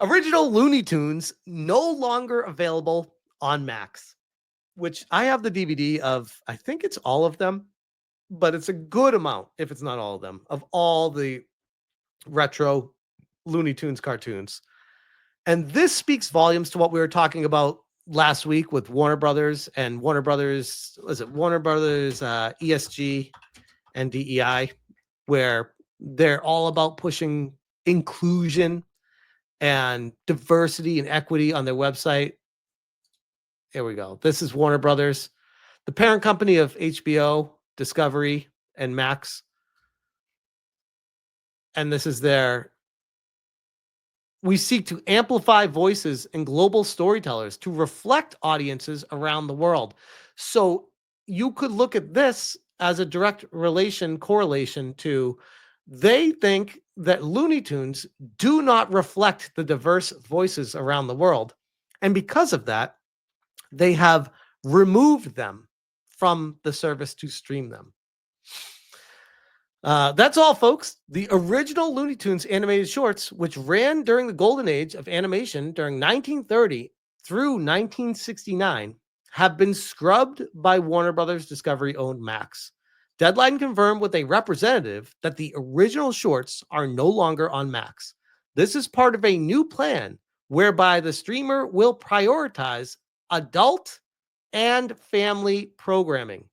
Original Looney Tunes no longer available on Max, which I have the DVD of, I think it's all of them, but it's a good amount, if it's not all of them, of all the retro Looney Tunes cartoons. And this speaks volumes to what we were talking about last week with Warner Brothers and Warner Brothers, was it Warner Brothers, ESG and DEI, where they're all about pushing inclusion and diversity and equity on their website. Here we go. This is Warner Brothers, the parent company of HBO, Discovery, and Max. And this is we seek to amplify voices and global storytellers to reflect audiences around the world. So you could look at this as a direct correlation to, they think that Looney Tunes do not reflect the diverse voices around the world. And because of that, they have removed them from the service to stream them. That's all, folks. The original Looney Tunes animated shorts, which ran during the golden age of animation during 1930 through 1969, have been scrubbed by Warner Brothers Discovery-owned Max. Deadline confirmed with a representative that the original shorts are no longer on Max. This is part of a new plan whereby the streamer will prioritize adult and family programming.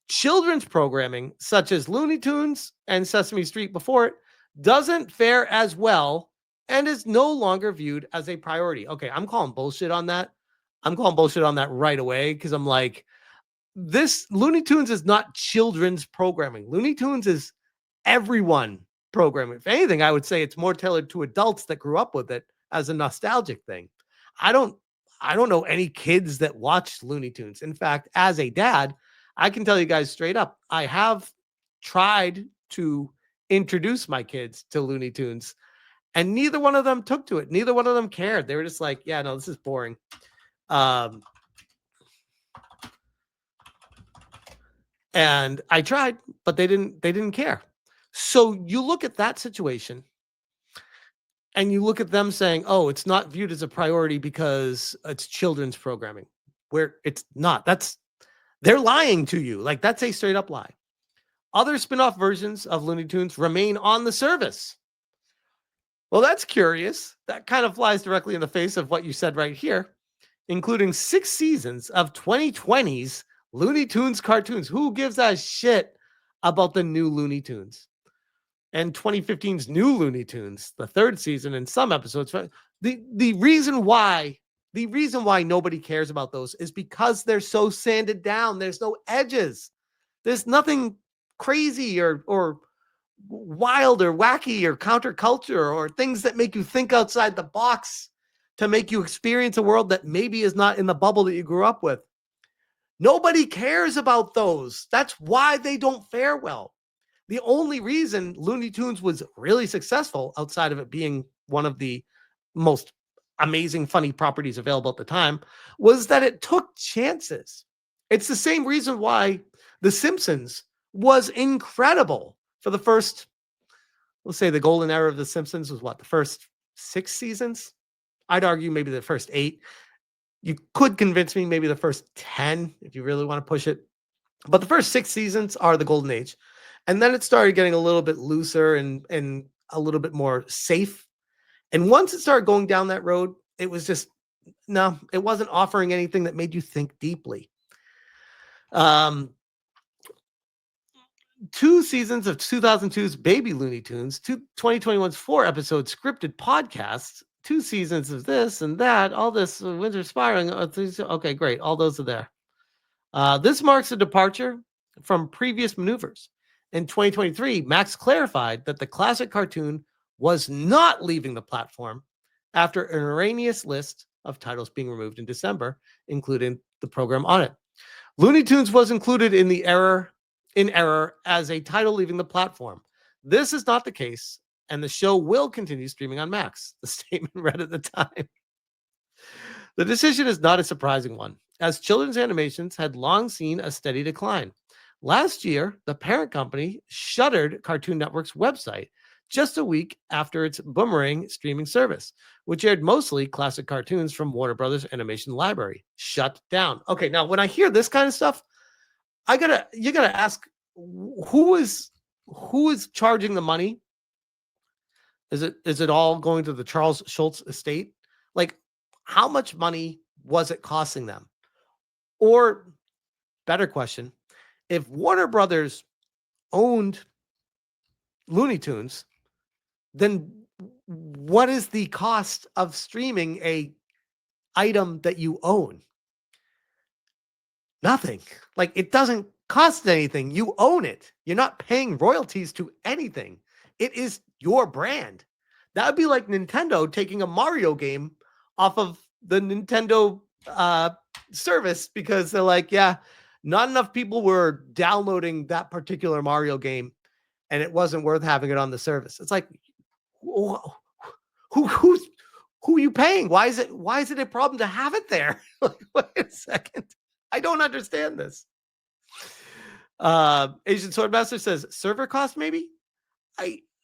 Children's programming, such as Looney Tunes and Sesame Street before it, doesn't fare as well and is no longer viewed as a priority. Okay, I'm calling bullshit on that. I'm calling bullshit on that right away, because I'm like, this Looney Tunes is not children's programming. Looney Tunes is everyone programming. If anything, I would say it's more tailored to adults that grew up with it as a nostalgic thing. I don't know any kids that watch Looney Tunes. In fact, as a dad, I can tell you guys straight up, I have tried to introduce my kids to Looney Tunes, and neither one of them took to it. Neither one of them cared. They were just like, yeah, no, this is boring. And I tried, but they didn't care. So you look at that situation and you look at them saying, oh, it's not viewed as a priority because it's children's programming, where it's not. They're lying to you. Like, that's a straight up lie. Other spin-off versions of Looney Tunes remain on the service. Well, that's curious. That kind of flies directly in the face of what you said right here, including 6 seasons of 2020's Looney Tunes cartoons. Who gives a shit about the new Looney Tunes? And 2015's new Looney Tunes, the 3rd season, and some episodes. The reason why nobody cares about those is because they're so sanded down. There's no edges. There's nothing crazy or wild or wacky or counterculture or things that make you think outside the box to make you experience a world that maybe is not in the bubble that you grew up with. Nobody cares about those. That's why they don't fare well. The only reason Looney Tunes was really successful, outside of it being one of the most amazing, funny properties available at the time, was that it took chances. It's the same reason why The Simpsons was incredible for the first, let's say the golden era of The Simpsons was what, the first 6 seasons? I'd argue maybe the first 8. You could convince me maybe the first 10 if you really want to push it. But the first 6 seasons are the golden age. And then it started getting a little bit looser and a little bit more safe. And once it started going down that road, it was just, no, it wasn't offering anything that made you think deeply. 2 seasons of 2002's Baby Looney Tunes, 2021's 4-episode scripted podcasts, 2 seasons of this and that, all this Winter Spiraling. Okay, great. All those are there. This marks a departure from previous maneuvers. In 2023, Max clarified that the classic cartoon was not leaving the platform after an erroneous list of titles being removed in December, including the program on it. Looney Tunes was included in error as a title leaving the platform. This is not the case, and the show will continue streaming on Max, the statement read at the time. The decision is not a surprising one, as children's animations had long seen a steady decline. Last year, the parent company shuttered Cartoon Network's website, just a week after its Boomerang streaming service, which aired mostly classic cartoons from Warner Brothers Animation Library, shut down. Okay, now when I hear this kind of stuff, you gotta ask who is charging the money? Is it all going to the Charles Schultz estate? Like, how much money was it costing them? Or better question, if Warner Brothers owned Looney Tunes, then what is the cost of streaming a item that you own? Nothing. Like, it doesn't cost anything. You own it. You're not paying royalties to anything. It is your brand. That would be like Nintendo taking a Mario game off of the Nintendo service because they're like, yeah, not enough people were downloading that particular Mario game and it wasn't worth having it on the service. It's like, who's who are you paying? Why is it a problem to have it there? Like, wait a second. I don't understand this. Asian Swordmaster says server cost maybe.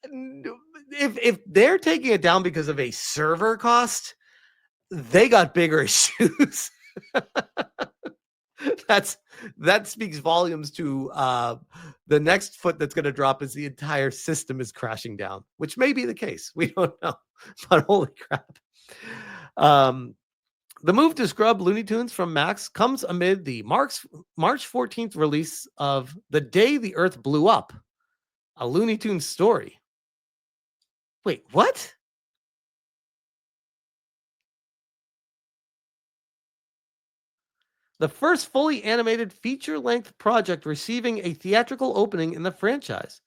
If they're taking it down because of a server cost, they got bigger issues. That speaks volumes to the next foot that's going to drop is the entire system is crashing down, which may be the case. We don't know, but holy crap. The move to scrub Looney Tunes from Max comes amid the March 14th release of The Day the Earth Blew Up, a Looney Tunes story. Wait, what? The first fully animated feature-length project receiving a theatrical opening in the franchise.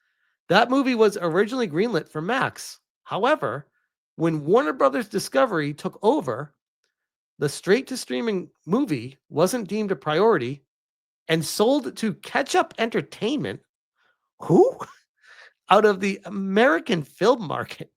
That movie was originally greenlit for Max. However, when Warner Brothers Discovery took over, the straight-to-streaming movie wasn't deemed a priority and sold to Catch Up Entertainment, who? Out of the American film market.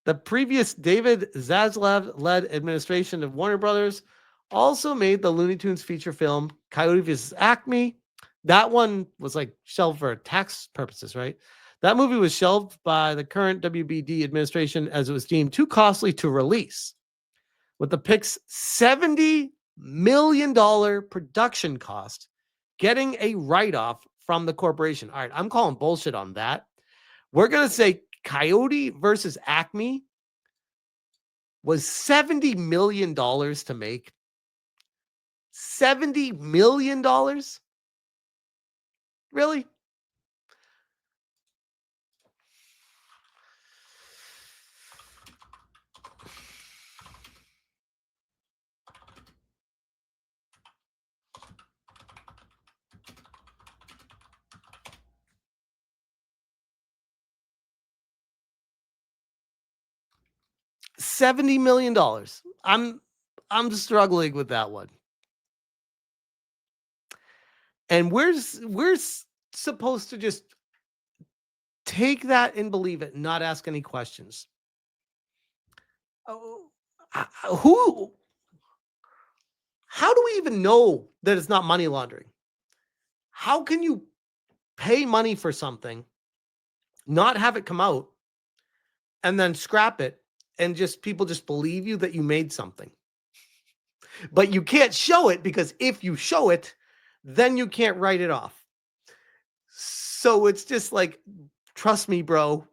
The previous David Zaslav-led administration of Warner Brothers also made the Looney Tunes feature film Coyote vs. Acme. That one was like shelved for tax purposes, right? That movie was shelved by the current WBD administration as it was deemed too costly to release. With the Pic's $70 million production cost getting a write-off from the corporation. All right, I'm calling bullshit on that. We're going to say Coyote versus Acme was $70 million to make. $70 million? Really? $70 million. I'm struggling with that one. And we're supposed to just take that and believe it and not ask any questions. How do we even know that it's not money laundering? How can you pay money for something, not have it come out, and then scrap it, and people just believe you that you made something? But you can't show it because if you show it, then you can't write it off. So it's just like, trust me, bro,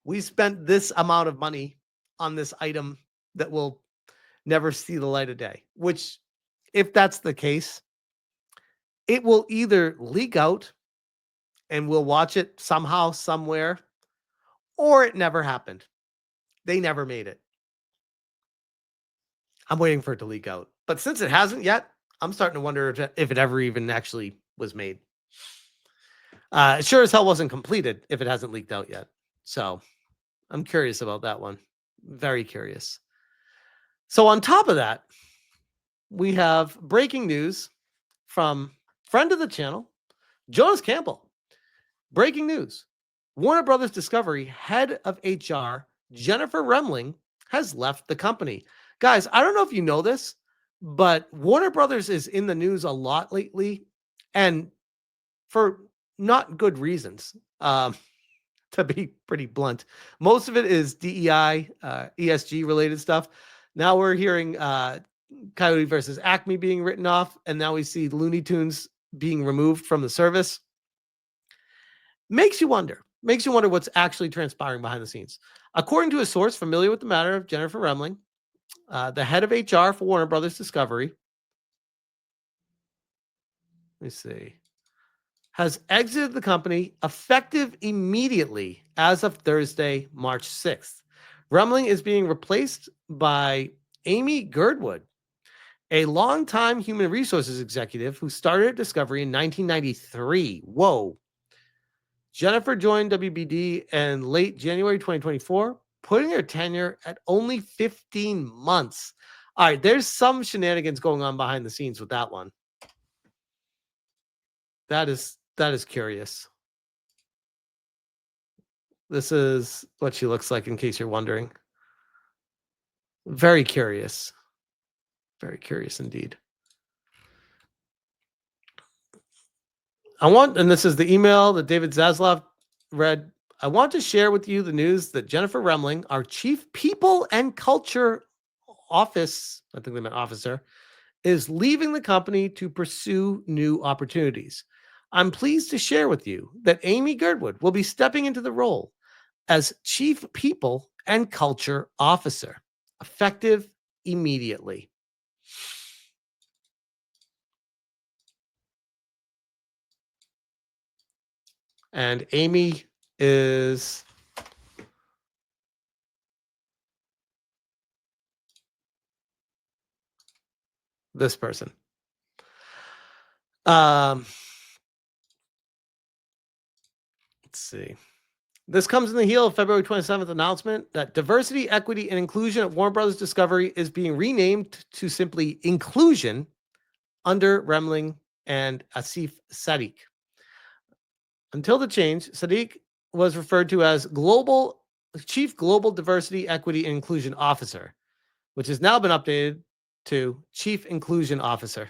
we spent this amount of money on this item that will never see the light of day, which, if that's the case, it will either leak out and we'll watch it somehow, somewhere, or it never happened. They never made it. I'm waiting for it to leak out. But since it hasn't yet, I'm starting to wonder if it ever even actually was made. It sure as hell wasn't completed if it hasn't leaked out yet. So I'm curious about that one. Very curious. So on top of that, we have breaking news from friend of the channel, Jonas Campbell. Breaking news. Warner Brothers Discovery head of HR, Jennifer Remling, has left the company. Guys, I don't know if you know this, but Warner Brothers is in the news a lot lately, and for not good reasons. to be pretty blunt. Most of it is DEI, ESG related stuff. Now we're hearing Coyote versus Acme being written off, and now we see Looney Tunes being removed from the service. Makes you wonder what's actually transpiring behind the scenes. According to a source familiar with the matter of Jennifer Remling, the head of HR for Warner Brothers Discovery, let me see, has exited the company effective immediately as of Thursday, March 6th. Remling is being replaced by Amy Girdwood, a longtime human resources executive who started at Discovery in 1993. Whoa. Jennifer joined WBD in late January 2024, putting her tenure at only 15 months. All right, there's some shenanigans going on behind the scenes with that one. That is curious. This is what she looks like, in case you're wondering. Very curious. Very curious indeed. And this is the email that David Zaslav read. I want to share with you the news that Jennifer Remling, our Chief People and Culture Office, I think they meant officer, is leaving the company to pursue new opportunities. I'm pleased to share with you that Amy Girdwood will be stepping into the role as Chief People and Culture Officer, effective immediately. And Amy is this person. Let's see. This comes in the heel of February 27th announcement that diversity, equity, and inclusion at Warner Brothers Discovery is being renamed to simply Inclusion under Remling and Asif Sadiq. Until the change, Sadiq was referred to as Chief Global Diversity, Equity, and Inclusion Officer, which has now been updated to Chief Inclusion Officer.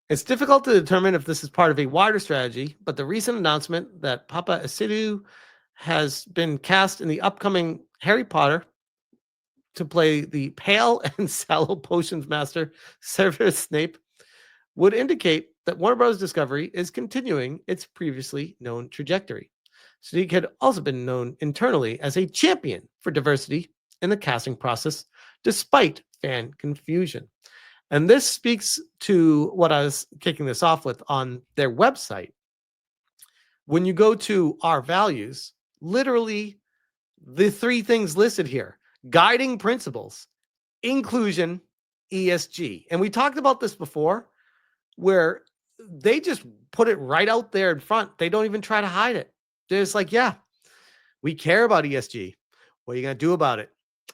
It's difficult to determine if this is part of a wider strategy, but the recent announcement that Papa Asidu has been cast in the upcoming Harry Potter to play the pale and sallow potions master Severus Snape would indicate that Warner Bros. Discovery is continuing its previously known trajectory. Sadiq had also been known internally as a champion for diversity in the casting process, despite fan confusion. And this speaks to what I was kicking this off with on their website. When you go to our values, literally the three things listed here: guiding principles, inclusion, ESG. And we talked about this before, where they just put it right out there in front. They don't even try to hide it. They're just like, yeah, we care about ESG. What are you going to do about it?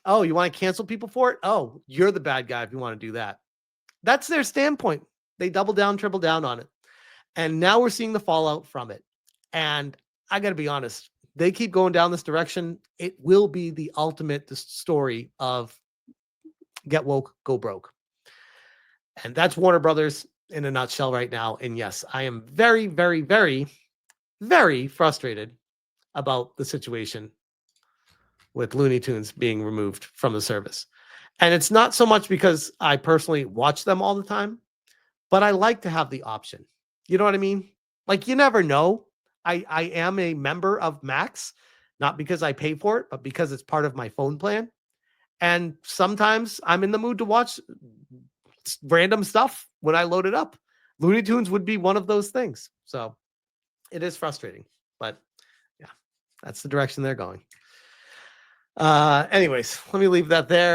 Oh, you want to cancel people for it? Oh, you're the bad guy if you want to do that. That's their standpoint. They double down, triple down on it. And now we're seeing the fallout from it. And I got to be honest, they keep going down this direction. It will be the ultimate story of get woke, go broke. And that's Warner Brothers in a nutshell right now. And yes, I am very, very, very, very frustrated about the situation with Looney Tunes being removed from the service. And it's not so much because I personally watch them all the time, but I like to have the option. You know what I mean? Like, you never know. I am a member of Max, not because I pay for it, but because it's part of my phone plan. And sometimes I'm in the mood to watch random stuff when I load it up. Looney Tunes would be one of those things. So it is frustrating, but yeah, that's the direction they're going. Anyways, let me leave that there.